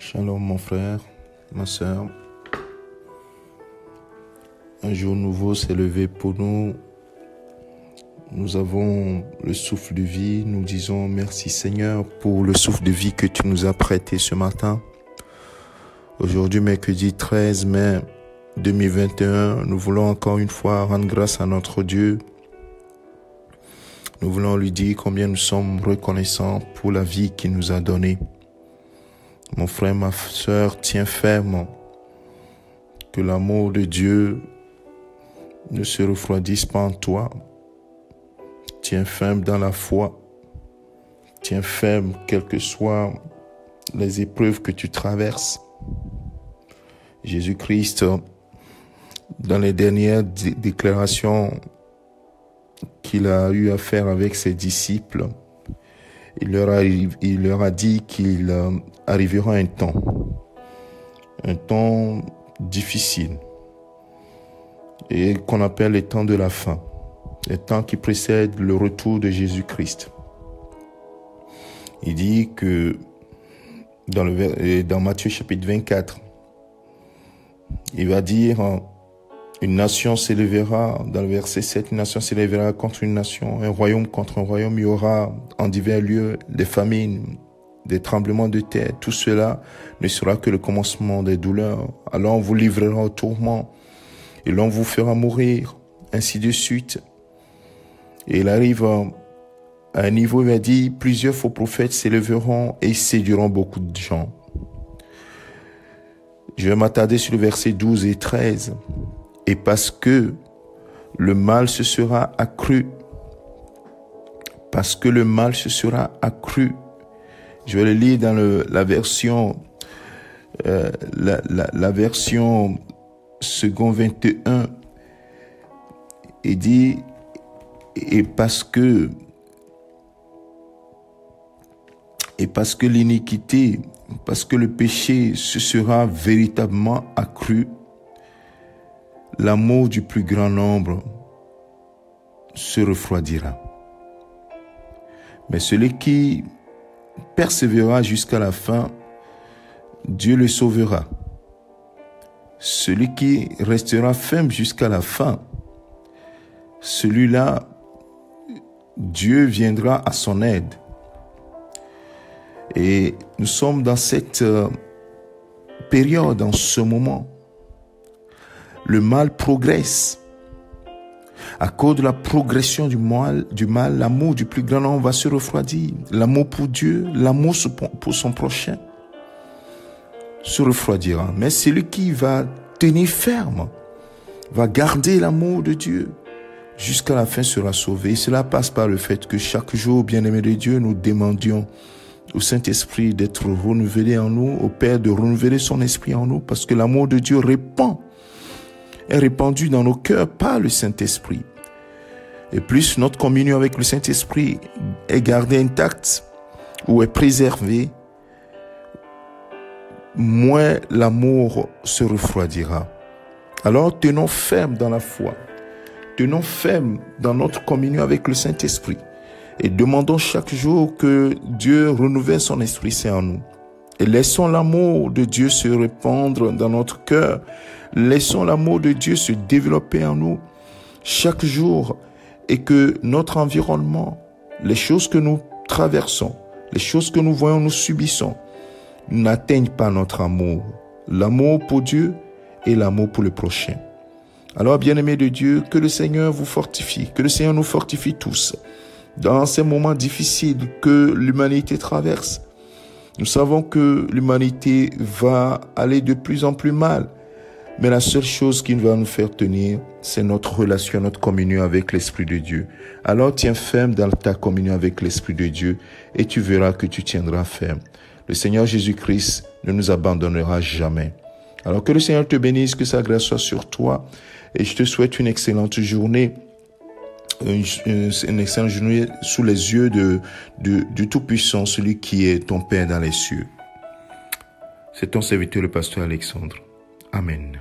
Shalom mon frère, ma sœur. Un jour nouveau s'est levé pour nous. Nous avons le souffle de vie. Nous disons merci Seigneur pour le souffle de vie que tu nous as prêté ce matin. Aujourd'hui, mercredi 13 mai 2021, nous voulons encore une fois rendre grâce à notre Dieu. Nous voulons lui dire combien nous sommes reconnaissants pour la vie qu'il nous a donnée. Mon frère, ma sœur, tiens ferme, que l'amour de Dieu ne se refroidisse pas en toi. Tiens ferme dans la foi. Tiens ferme, quelles que soient les épreuves que tu traverses. Jésus-Christ, dans les dernières déclarations qu'il a eu à faire avec ses disciples, il leur a dit qu'il arrivera un temps difficile, et qu'on appelle les temps de la fin, les temps qui précèdent le retour de Jésus-Christ. Il dit que dans Matthieu chapitre 24, il va dire: une nation s'élèvera, dans le verset 7, une nation s'élèvera contre une nation, un royaume contre un royaume. Il y aura en divers lieux des famines, des tremblements de terre. Tout cela ne sera que le commencement des douleurs. Alors on vous livrera au tourment et l'on vous fera mourir, ainsi de suite. Et il arrive à un niveau où il a dit: plusieurs faux prophètes s'élèveront et séduiront beaucoup de gens. Je vais m'attarder sur le verset 12 et 13. Et parce que le mal se sera accru, je vais le lire dans la version second 21, il dit: et parce que l'iniquité, parce que le péché se sera véritablement accru, l'amour du plus grand nombre se refroidira. Mais celui qui persévérera jusqu'à la fin, Dieu le sauvera. Celui qui restera ferme jusqu'à la fin, celui-là, Dieu viendra à son aide. Et nous sommes dans cette période, en ce moment. Le mal progresse. À cause de la progression du mal, l'amour du plus grand nombre va se refroidir. L'amour pour Dieu, l'amour pour son prochain se refroidira. Mais celui qui va tenir ferme, va garder l'amour de Dieu jusqu'à la fin, sera sauvé. Et cela passe par le fait que chaque jour, bien-aimé de Dieu, nous demandions au Saint-Esprit d'être renouvelé en nous, au Père de renouveler son esprit en nous, parce que l'amour de Dieu est répandu dans nos cœurs par le Saint-Esprit. Et plus notre communion avec le Saint-Esprit est gardée intacte ou est préservée, moins l'amour se refroidira. Alors tenons ferme dans la foi, tenons ferme dans notre communion avec le Saint-Esprit et demandons chaque jour que Dieu renouvelle son Esprit Saint en nous. Et laissons l'amour de Dieu se répandre dans notre cœur. Laissons l'amour de Dieu se développer en nous chaque jour, et que notre environnement, les choses que nous traversons, les choses que nous voyons, nous subissons, n'atteignent pas notre amour. L'amour pour Dieu et l'amour pour le prochain. Alors, bien-aimés de Dieu, que le Seigneur vous fortifie, que le Seigneur nous fortifie tous. Dans ces moments difficiles que l'humanité traverse, nous savons que l'humanité va aller de plus en plus mal. Mais la seule chose qui va nous faire tenir, c'est notre relation, notre communion avec l'Esprit de Dieu. Alors tiens ferme dans ta communion avec l'Esprit de Dieu et tu verras que tu tiendras ferme. Le Seigneur Jésus-Christ ne nous abandonnera jamais. Alors que le Seigneur te bénisse, que sa grâce soit sur toi, et je te souhaite une excellente journée. Une excellente journée sous les yeux du Tout-Puissant, celui qui est ton Père dans les cieux. C'est ton serviteur, le pasteur Alexandre. Amen.